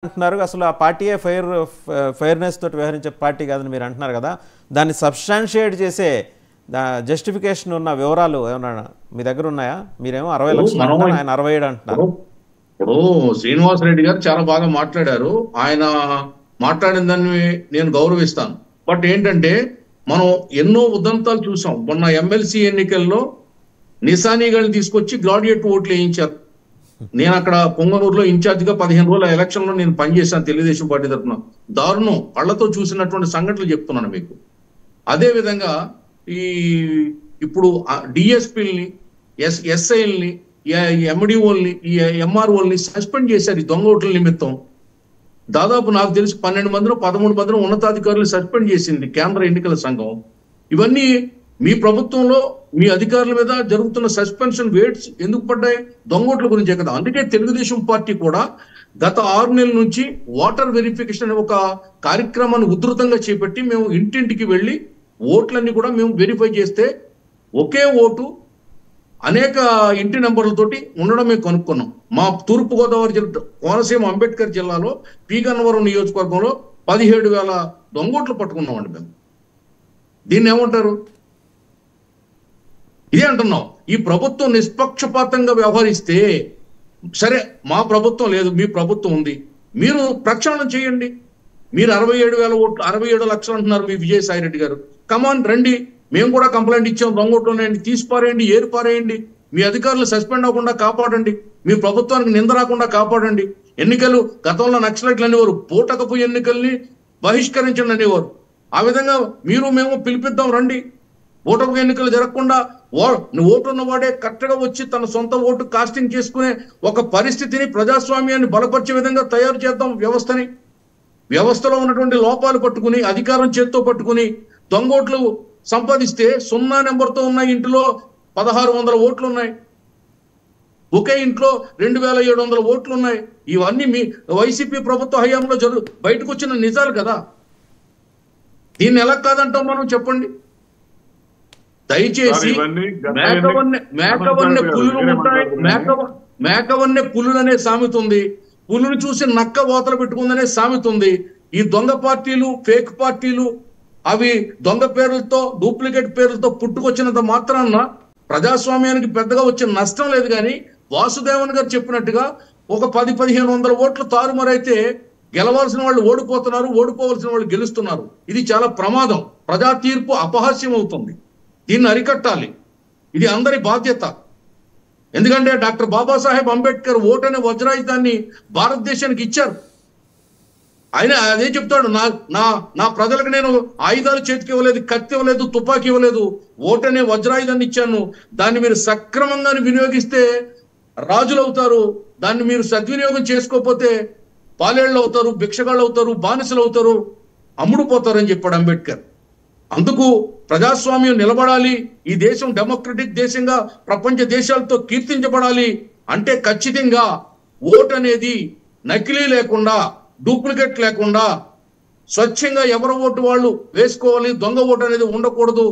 అంటున్నారు అసలు ఆ పార్టీయే ఫెయిర్నెస్ తోటి వ్యవహరించే పార్టీ కాదని మీరు అంటున్నారు కదా, దాన్ని సబ్స్టాన్షియేట్ చేసే జస్టిఫికేషన్ ఉన్న వివరాలు ఏమన్నా మీ దగ్గర ఉన్నాయా? మీరేమో 60 లక్షలు అంటున్నారు, ఆయన 67 అంటున్నారు. ఇప్పుడు శ్రీనివాస్ రెడ్డి గారు చాలా బాగా మాట్లాడారు. ఆయన మాట్లాడిన దాన్ని నేను గౌరవిస్తాను. బట్ ఏంటంటే మనం ఎన్నో ఉదంతాలు చూసాం. మొన్న ఎమ్మెల్సీ ఎన్నికల్లో నిశానీగాని తీసుకొచ్చి గ్రాడ్యుయేట్ ఓట్లు వేయించారు. నేను అక్కడ పొంగనూరులో ఇన్ఛార్జిగా 15 రోజుల ఎలక్షన్ లో నేను పనిచేశాను తెలుగుదేశం పార్టీ తరఫున. దారుణం, కళ్ళతో చూసినటువంటి సంఘటనలు చెప్తున్నాను మీకు. అదే విధంగా ఇప్పుడు డిఎస్పీల్ని, ఎస్ఐల్ని, ఎండిఓల్ని, ఎంఆర్ఓల్ని సస్పెండ్ చేశారు ఈ దొంగ ఓట్ల నిమిత్తం. దాదాపు నాకు తెలిసి 12 మందిలో 13 మందిలో ఉన్నతాధికారులు సస్పెండ్ చేసింది కేంద్ర ఎన్నికల సంఘం. ఇవన్నీ మీ ప్రభుత్వంలో మీ అధికారుల మీద జరుగుతున్న సస్పెన్షన్ వేట్స్ ఎందుకు పడ్డాయి? దొంగోట్ల గురించే కదా. అందుకే తెలుగుదేశం పార్టీ కూడా గత 6 నెలల నుంచి ఓటర్ వెరిఫికేషన్ అనే ఒక కార్యక్రమాన్ని ఉధృతంగా చేపట్టి మేము ఇంటింటికి వెళ్ళి ఓట్లన్నీ కూడా మేము వెరిఫై చేస్తే ఒకే ఓటు అనేక ఇంటి నెంబర్లతోటి ఉండడం మేము కనుక్కున్నాం. మా తూర్పుగోదావరి జిల్లా కోనసీమ అంబేద్కర్ జిల్లాలో పీగన్నవరం నియోజకవర్గంలో 17,000 దొంగోట్లు పట్టుకున్నామండి మేము. దీన్ని ఏమంటారు? ఇదే అంటున్నాం, ఈ ప్రభుత్వం నిష్పక్షపాతంగా వ్యవహరిస్తే సరే, మా ప్రభుత్వం లేదు, మీ ప్రభుత్వం ఉంది, మీరు ప్రక్షాళన చేయండి. మీరు 67,000 ఓట్లు 67 లక్షలు అంటున్నారు మీ విజయసాయి రెడ్డి గారు. కమాన్ రండి, మేము కూడా కంప్లైంట్ ఇచ్చాం, దొంగోట్లు ఉన్నాయండి, తీసి పారేయండి, ఏరు పారేయండి, మీ అధికారులు సస్పెండ్ అవ్వకుండా కాపాడండి, మీ ప్రభుత్వానికి నింద రాకుండా కాపాడండి. ఎన్నికలు గతంలో నక్సలైట్లు అనేవారు, పూటకపు ఎన్నికల్ని బహిష్కరించండి అనేవారు. ఆ విధంగా మీరు మేము పిలిపిద్దాం రండి. ఓటకు ఎన్నికలు జరగకుండా ఓటు ఉన్నవాడే కరెక్ట్గా వచ్చి తన సొంత ఓటు కాస్టింగ్ చేసుకునే ఒక పరిస్థితిని, ప్రజాస్వామ్యాన్ని బలపరిచే విధంగా తయారు చేద్దాం వ్యవస్థని. వ్యవస్థలో ఉన్నటువంటి లోపాలు పట్టుకుని, అధికారం చేత్తో పట్టుకుని దొంగోట్లు సంపాదిస్తే 0 నెంబర్తో ఉన్న ఇంటిలో 1,600 ఓట్లు ఉన్నాయి, ఒకే ఇంట్లో 2,700 ఓట్లు ఉన్నాయి. ఇవన్నీ మీ వైసీపీ ప్రభుత్వ హయాంలో బయటకు వచ్చిన నిజాలు కదా. దీన్ని ఎలా కాదంటాం మనం, చెప్పండి. దయచేసి మేకవన్నె పులులు ఉంటాయి, మేకవన్నె పులులు అనే సామెత ఉంది, పులులు చూసి నక్క ఓతలు పెట్టుకుందనే సామెత ఉంది. ఈ దొంగ పార్టీలు, ఫేక్ పార్టీలు, అవి దొంగ పేర్లతో, డూప్లికేట్ పేర్లతో పుట్టుకొచ్చినంత మాత్రాన ప్రజాస్వామ్యానికి పెద్దగా వచ్చిన నష్టం లేదు. కానీ వాసుదేవన్ గారు చెప్పినట్టుగా ఒక 10-1500 ఓట్లు తారుమారైతే గెలవాల్సిన వాళ్ళు ఓడిపోతున్నారు, ఓడిపోవలసిన వాళ్ళు గెలుస్తున్నారు. ఇది చాలా ప్రమాదం. ప్రజా తీర్పు అపహాస్యం అవుతుంది. దీన్ని అరికట్టాలి. ఇది అందరి బాధ్యత. ఎందుకంటే డాక్టర్ బాబాసాహెబ్ అంబేద్కర్ ఓటు అనే వజ్రాయుధాన్ని భారతదేశానికి ఇచ్చారు. ఆయన అదే చెప్తాడు, నా ప్రజలకు నేను ఆయుధాలు చేతికి ఇవ్వలేదు, కత్తి ఇవ్వలేదు, తుపాకీ ఇవ్వలేదు, ఓటు అనే వజ్రాయుధాన్ని ఇచ్చాను. దాన్ని మీరు సక్రమంగా వినియోగిస్తే రాజులు అవుతారు, దాన్ని మీరు సద్వినియోగం చేసుకోకపోతే పాలేళ్ళు అవుతారు, భిక్షగాళ్ళు అవుతారు, బానిసలు అవుతారు, అమ్ముడుపోతారని చెప్పాడు అంబేద్కర్. అందుకు ప్రజాస్వామ్యం నిలబడాలి, ఈ దేశం డెమోక్రటిక్ దేశంగా ప్రపంచ దేశాలతో కీర్తించబడాలి అంటే ఖచ్చితంగా ఓటు అనేది నకిలీ లేకుండా, డూప్లికేట్ లేకుండా స్వచ్ఛంగా ఎవరి ఓటు వాళ్ళు వేసుకోవాలి. దొంగ ఓటు అనేది ఉండకూడదు,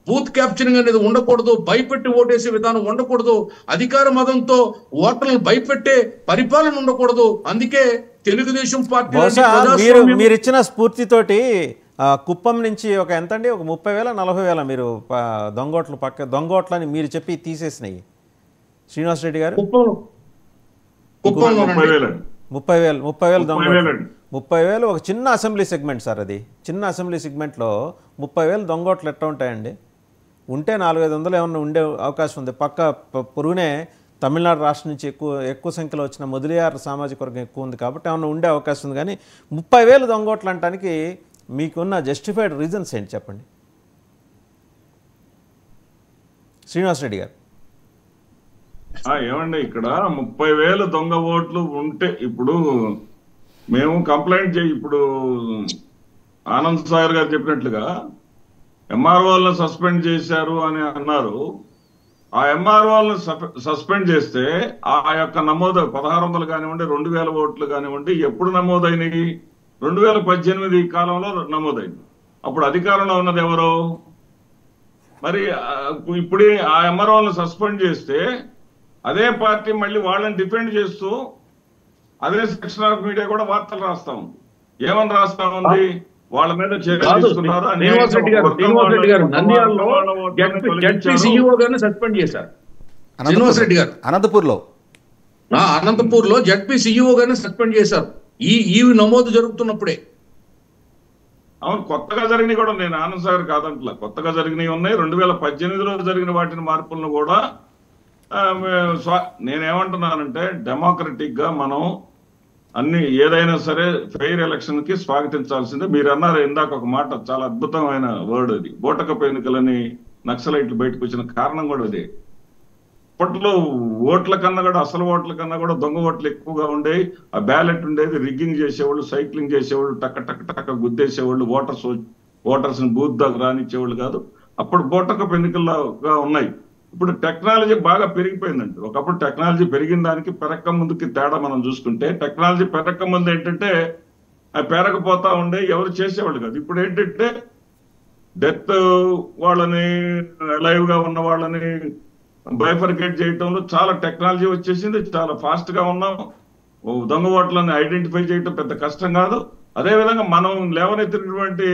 బూత్ క్యాప్చరింగ్ అనేది ఉండకూడదు, భయపెట్టి ఓటేసే విధానం ఉండకూడదు, అధికార మతంతో ఓటర్లను భయపెట్టే పరిపాలన ఉండకూడదు. అందుకే తెలుగుదేశం పార్టీ మీరు ఇచ్చిన స్ఫూర్తితోటి కుప్పం నుంచి ఒక ఎంతండి, ఒక 30,000 40,000 మీరు దొంగోట్లని మీరు చెప్పి తీసేసినాయి శ్రీనివాస్ రెడ్డి గారు. 30,000 దొంగోట్లు, 30,000 ఒక చిన్న అసెంబ్లీ సెగ్మెంట్ సార్. అది చిన్న అసెంబ్లీ సెగ్మెంట్లో 30,000 దొంగోట్లు ఎట్లా ఉంటాయండి? ఉంటే 400-500 ఏమన్నా ఉండే అవకాశం ఉంది. పక్క పొరుగునే తమిళనాడు రాష్ట్రం నుంచి ఎక్కువ సంఖ్యలో వచ్చిన మొదలియార్ సామాజిక వర్గం ఎక్కువ ఉంది కాబట్టి ఏమన్నా ఉండే అవకాశం ఉంది. కానీ 30,000 దొంగోట్లు అనడానికి మీకున్న జస్టిఫైడ్ రీజన్స్ ఏంటి చెప్పండి శ్రీనివాస్ రెడ్డి గారు. ఏమండి, ఇక్కడ 30,000 దొంగ ఓట్లు ఉంటే ఇప్పుడు మేము కంప్లైంట్ ఇప్పుడు ఆనంద్ సాగర్ గారు చెప్పినట్లుగా ఎంఆర్ఓలను సస్పెండ్ చేశారు అని అన్నారు. ఆ ఎంఆర్ఓలను సస్పెండ్ చేస్తే ఆ యొక్క నమోదు 1,600 కానివ్వండి, 2,000 ఓట్లు కానివ్వండి, ఎప్పుడు నమోదైనవి? 2018 కాలంలో నమోదైంది. అప్పుడు అధికారంలో ఉన్నది ఎవరు? మరి ఇప్పుడు ఆ ఎంఆర్ఓలను సస్పెండ్ చేస్తే అదే పార్టీ మళ్ళీ వాళ్ళని డిఫెండ్ చేస్తూ అదే సెక్షన్ ఆఫ్ మీడియా కూడా వార్తలు రాస్తా ఉంది. ఏమని రాస్తా ఉంది? వాళ్ళ మీద చర్యలు కాదు, తీసుకున్నారు. శ్రీనివాస్ రెడ్డి గారు నంద్యాలలో జడ్పీ సిఇఓ గారిని సస్పెండ్ చేశారు. శ్రీనివాస్ రెడ్డి గారు అనంతపూర్లో జడ్పీ సిఇఓ గారిని సస్పెండ్ చేశారు ఈ నమోదు జరుగుతున్నప్పుడే. అవును, కొత్తగా జరిగినవి కూడా నేను ఆనంద్ సాగర్ కాదంటలా, కొత్తగా జరిగినవి ఉన్నాయి. 2018లో జరిగిన వాటిని మార్పులను కూడా నేనేమంటున్నానంటే డెమోక్రటిక్ గా మనం అన్ని ఏదైనా సరే ఫెయిర్ ఎలక్షన్ కి స్వాగతించాల్సిందే. మీరు అన్నారు ఇందాక ఒక మాట, చాలా అద్భుతమైన వర్డ్ అది, బూటకపు ఎన్నికలని నక్సలైట్లు బయటకు వచ్చిన కారణం కూడా అదే. అప్పట్లో ఓట్ల కన్నా కూడా, అసలు ఓట్ల కన్నా కూడా దొంగ ఓట్లు ఎక్కువగా ఉండేవి. ఆ బ్యాలెట్ ఉండేది, రిగ్గింగ్ చేసేవాళ్ళు, సైక్లింగ్ చేసేవాళ్ళు, టక్క టక్క టక్క గుద్దేసేవాళ్ళు, ఓటర్స్ ని బూత్ దాకా రానిచ్చేవాళ్ళు కాదు. అప్పుడు బూటకపు ఎన్నికలుగా ఉన్నాయి. ఇప్పుడు టెక్నాలజీ బాగా పెరిగిపోయిందండి. ఒకప్పుడు టెక్నాలజీ పెరిగిన దానికి పెరక్క ముందుకి తేడా మనం చూసుకుంటే, టెక్నాలజీ పెరక్క ముందు ఏంటంటే అవి పెరగపోతా ఉండే, ఎవరు చేసేవాళ్ళు కాదు. ఇప్పుడు ఏంటంటే డెత్ వాళ్ళని, లైవ్ గా ఉన్న వాళ్ళని బైఫర్కేట్ చేయటంలో చాలా టెక్నాలజీ వచ్చేసింది. చాలా ఫాస్ట్ గా ఉన్నాం. దొంగ ఓట్లను ఐడెంటిఫై చేయటం పెద్ద కష్టం కాదు. అదేవిధంగా మనం లేవనెత్తినటువంటి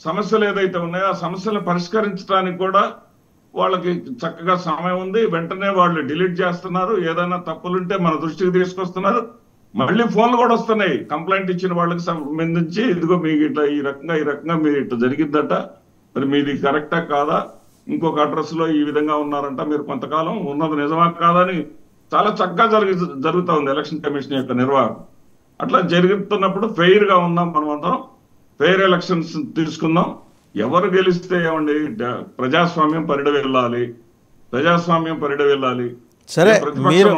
సమస్యలు ఏదైతే ఉన్నాయో ఆ సమస్యలను పరిష్కరించడానికి కూడా వాళ్ళకి చక్కగా సమయం ఉంది. వెంటనే వాళ్ళు డిలీట్ చేస్తున్నారు. ఏదైనా తప్పులుంటే మన దృష్టికి తీసుకొస్తున్నారు. మళ్ళీ ఫోన్లు కూడా వస్తున్నాయి కంప్లైంట్ ఇచ్చిన వాళ్ళకి సంబంధించి, ఇదిగో మీకు ఇట్లా ఈ రకంగా మీరు ఇట్లా జరిగిద్దట, మరి మీది కరెక్టా కాదా, ఇంకొక అడ్రస్ లో ఈ విధంగా ఉన్నారంట, మీరు కొంతకాలం ఉన్నది నిజమా కాదని చాలా చక్కగా జరుగుతా ఉంది ఎలక్షన్ కమిషన్ యొక్క నిర్వాహకం. అట్లా జరుగుతున్నప్పుడు ఫెయిర్ గా ఉందాం, మనం అందరం ఫెయిర్ ఎలక్షన్స్ తీసుకుందాం. ఎవరు గెలిస్తే ఏమండి, ప్రజాస్వామ్యం పరిడ వెళ్ళాలి. సరే, మీరు